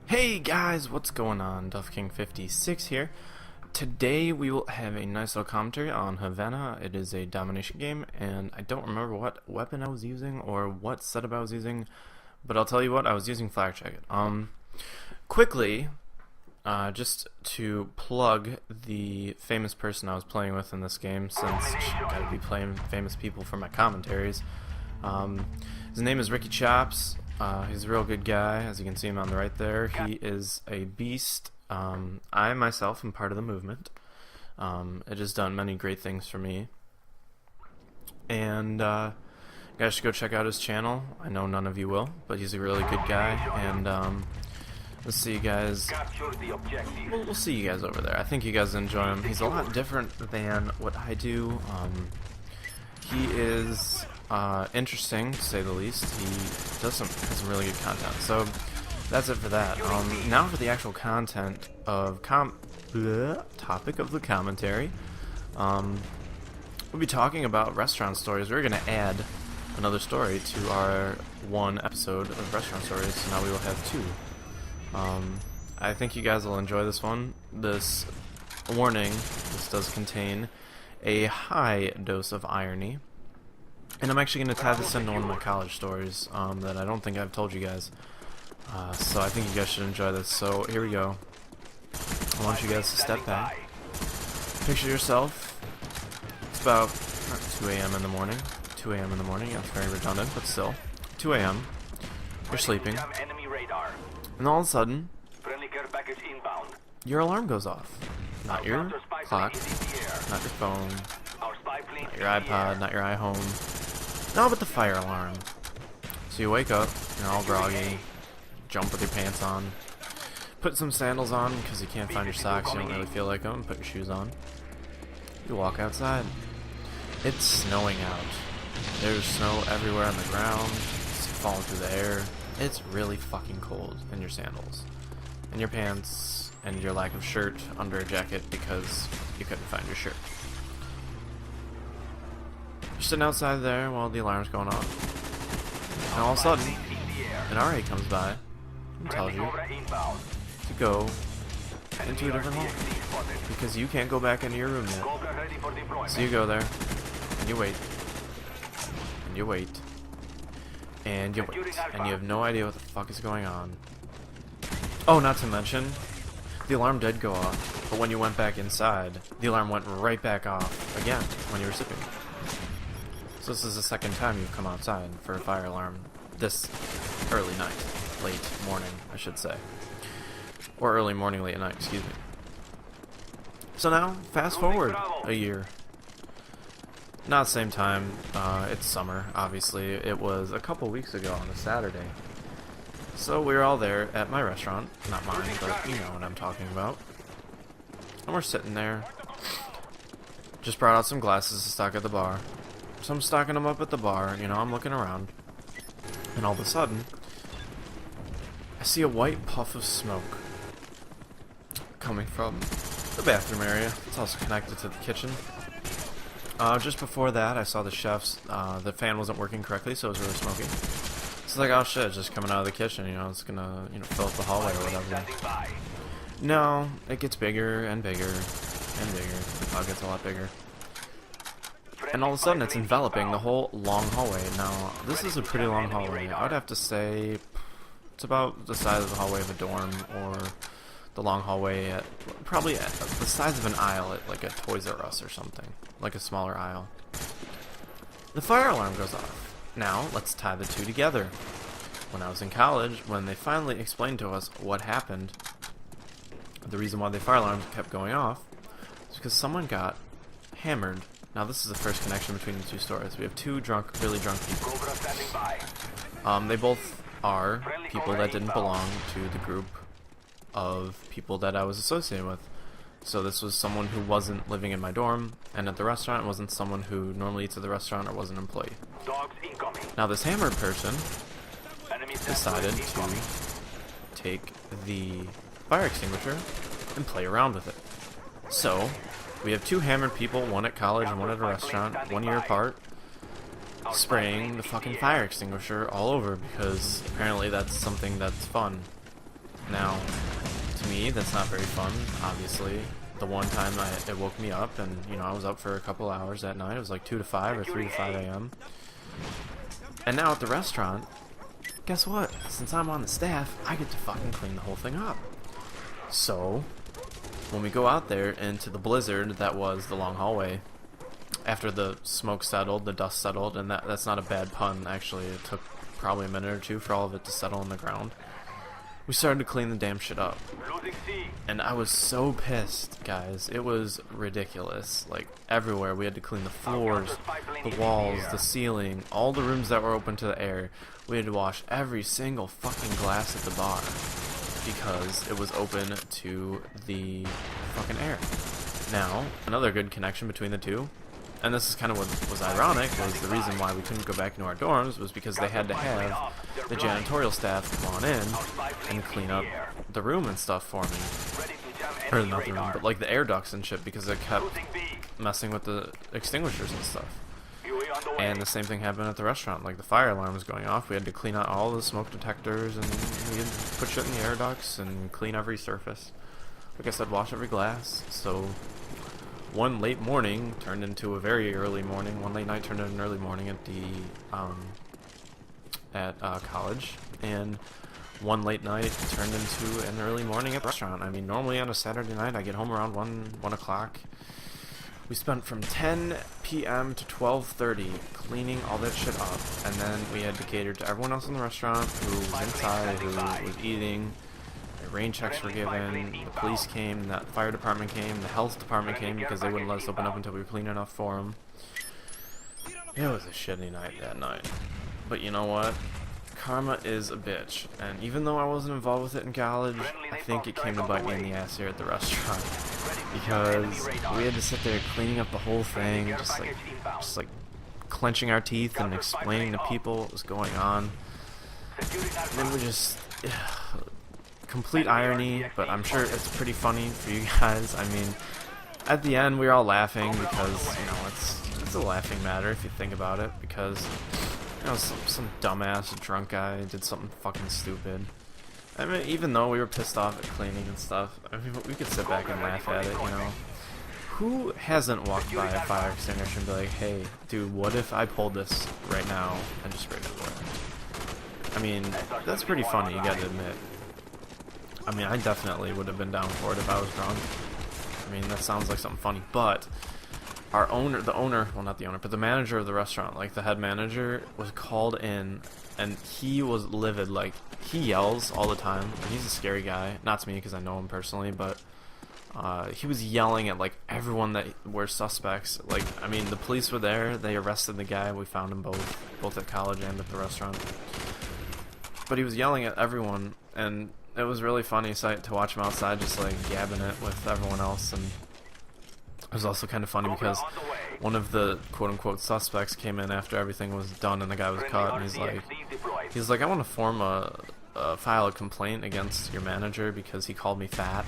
Hey guys, what's going on? DuffKing56 here. Today we will have a nice little commentary on Havana. It is a domination game, and I don't remember what weapon I was using or what setup I was using, but I'll tell you what, I was using Flak Jacket. Quickly, just to plug the famous person I was playing with in this game, since I gotta be playing famous people for my commentaries. His name is Ricky Chops. He's a real good guy, as you can see him on the right there. He is a beast. I myself am part of the movement. It has done many great things for me. And you guys should go check out his channel. I know none of you will, but he's a really good guy. And let's see you guys. We'll see you guys over there. I think you guys enjoy him. He's a lot different than what I do. He is interesting, to say the least. He has some really good content. So that's it for that. Now for the actual content of topic of the commentary. We'll be talking about restaurant stories. We're gonna add another story to our one episode of restaurant stories. So now we will have two. I think you guys will enjoy this one. This warning: this does contain a high dose of irony. And I'm actually going to tie this into one of my college stories that I don't think I've told you guys. So I think you guys should enjoy this. So here we go. I want you guys to step back. Picture yourself. It's about 2 a.m. in the morning. 2 a.m. in the morning. That's very redundant, but still. 2 a.m. You're sleeping. And all of a sudden, your alarm goes off. Not your clock, not your phone, not your iPod, not your iHome. No, but the fire alarm. So you wake up, you're all groggy, jump with your pants on, put some sandals on because you can't find your socks, you don't really feel like them, put your shoes on. You walk outside. It's snowing out. There's snow everywhere on the ground, it's falling through the air. It's really fucking cold in your sandals, and your pants, and your lack of shirt under a jacket because you couldn't find your shirt. You're sitting outside there while the alarm's going off. And all of a sudden, an RA comes by and tells you to go into a different hall. Because you can't go back into your room yet. So you go there, and you wait. And you wait. And you wait. And you have no idea what the fuck is going on. Oh, not to mention, the alarm did go off. But when you went back inside, the alarm went right back off again when you were sleeping. So this is the second time you've come outside for a fire alarm this early night, late morning, I should say. Or early morning, late night, excuse me. So now, fast forward a year. Not the same time, it's summer, obviously. It was a couple weeks ago on a Saturday. So we were all there at my restaurant, not mine, but you know what I'm talking about. And we're sitting there. Just brought out some glasses to stock at the bar. So I'm stocking them up at the bar, you know, I'm looking around. And all of a sudden, I see a white puff of smoke coming from the bathroom area. It's also connected to the kitchen. Just before that, I saw the chef's, the fan wasn't working correctly, so it was really smoky. It's like, oh shit, it's just coming out of the kitchen, you know, it's gonna, you know, fill up the hallway or whatever. No, it gets bigger and bigger and bigger. The cloud gets a lot bigger. And all of a sudden, it's enveloping the whole long hallway. Now, this is a pretty long hallway. I would have to say it's about the size of the hallway of a dorm, or the long hallway at probably at the size of an aisle at like a Toys R Us or something, like a smaller aisle. The fire alarm goes off. Now, let's tie the two together. When I was in college, when they finally explained to us what happened, the reason why the fire alarms kept going off is because someone got hammered. Now this is the first connection between the two stories. We have two drunk, really drunk people. They both are people that didn't belong to the group of people that I was associated with. So this was someone who wasn't living in my dorm and at the restaurant, wasn't someone who normally eats at the restaurant, or was an employee. Now this hammered person decided to take the fire extinguisher and play around with it. So we have two hammered people, one at college and one at a restaurant, 1 year apart, spraying the fucking fire extinguisher all over because apparently that's something that's fun. Now, me, that's not very fun, obviously. The one time it woke me up, and, you know, I was up for a couple hours that night. It was like 2 to 5 or 3 to 5 a.m. And now at the restaurant, guess what? Since I'm on the staff, I get to fucking clean the whole thing up. So, when we go out there into the blizzard that was the long hallway, after the smoke settled, the dust settled, and that's not a bad pun, actually. It took probably a minute or two for all of it to settle on the ground. We started to clean the damn shit up. And I was so pissed, guys. It was ridiculous. Like, everywhere. We had to clean the floors, the walls, the ceiling, all the rooms that were open to the air. We had to wash every single fucking glass at the bar because it was open to the fucking air. Now, another good connection between the two, and this is kind of what was ironic, was the reason why we couldn't go back into our dorms was because they had to have the janitorial staff come on in and clean up the room and stuff for me. Or not the room, but like the air ducts and shit, because it kept messing with the extinguishers and stuff. And the same thing happened at the restaurant. Like, the fire alarm was going off. We had to clean out all the smoke detectors, and we had to put shit in the air ducts and clean every surface. Like I said, wash every glass. So one late morning turned into a very early morning. One late night turned into an early morning at the college, and one late night turned into an early morning at the restaurant. I mean, normally on a Saturday night I get home around 1 o'clock. We spent from 10 p.m. to 12:30 cleaning all that shit up, and then we had to cater to everyone else in the restaurant who was inside, who was eating. Rain checks were given, the police came, the fire department came, the health department came because they wouldn't let us open up until we were clean enough for them. It was a shitty night that night. But you know what? Karma is a bitch, and even though I wasn't involved with it in college, I think it came to bite me in the ass here at the restaurant. Because we had to sit there cleaning up the whole thing, just like clenching our teeth and explaining to people what was going on. And then we just... complete irony, but I'm sure it's pretty funny for you guys. I mean, at the end we were all laughing because, you know, it's a laughing matter if you think about it, because, you know, some dumbass drunk guy did something fucking stupid. I mean, even though we were pissed off at cleaning and stuff, I mean, we could sit back and laugh at it, you know. Who hasn't walked by a fire extinguisher and be like, hey, dude, what if I pulled this right now and just sprayed it away? I mean, that's pretty funny, you gotta admit. I mean, I definitely would have been down for it if I was drunk. I mean, that sounds like something funny, but our owner, well, not the owner, but the manager of the restaurant, like the head manager, was called in, and he was livid. Like, he yells all the time, and he's a scary guy. Not to me, because I know him personally, but he was yelling at, like, everyone that were suspects. Like, I mean, the police were there, they arrested the guy, we found him both at college and at the restaurant. But he was yelling at everyone, and it was really funny sight to watch him outside just like gabbing it with everyone else. And it was also kind of funny because one of the quote-unquote suspects came in after everything was done and the guy was caught, and he's like I want to file a complaint against your manager because he called me fat.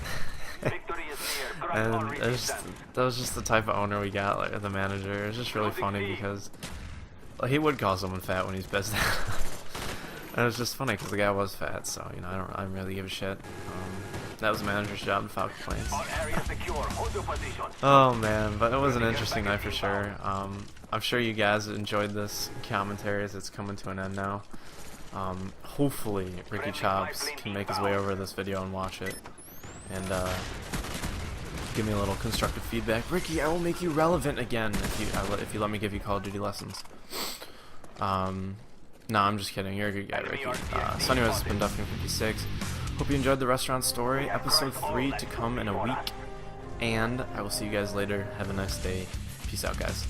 And that was just the type of owner we got, like the manager. It was just really funny because he would call someone fat when he's pissed. And it was just funny because the guy was fat, so, you know, I don't really give a shit. That was the manager's job to file complaints. Oh man, but it was an interesting night for sure. I'm sure you guys enjoyed this commentary as it's coming to an end now. Hopefully Ricky Chops can make his way over this video and watch it, and give me a little constructive feedback. Ricky, I will make you relevant again if you let me give you Call of Duty lessons. No, I'm just kidding. You're a good guy, Ricky. So anyways, it's been Duffkin56. Hope you enjoyed the restaurant story. Episode 3 to come in a week. And I will see you guys later. Have a nice day. Peace out, guys.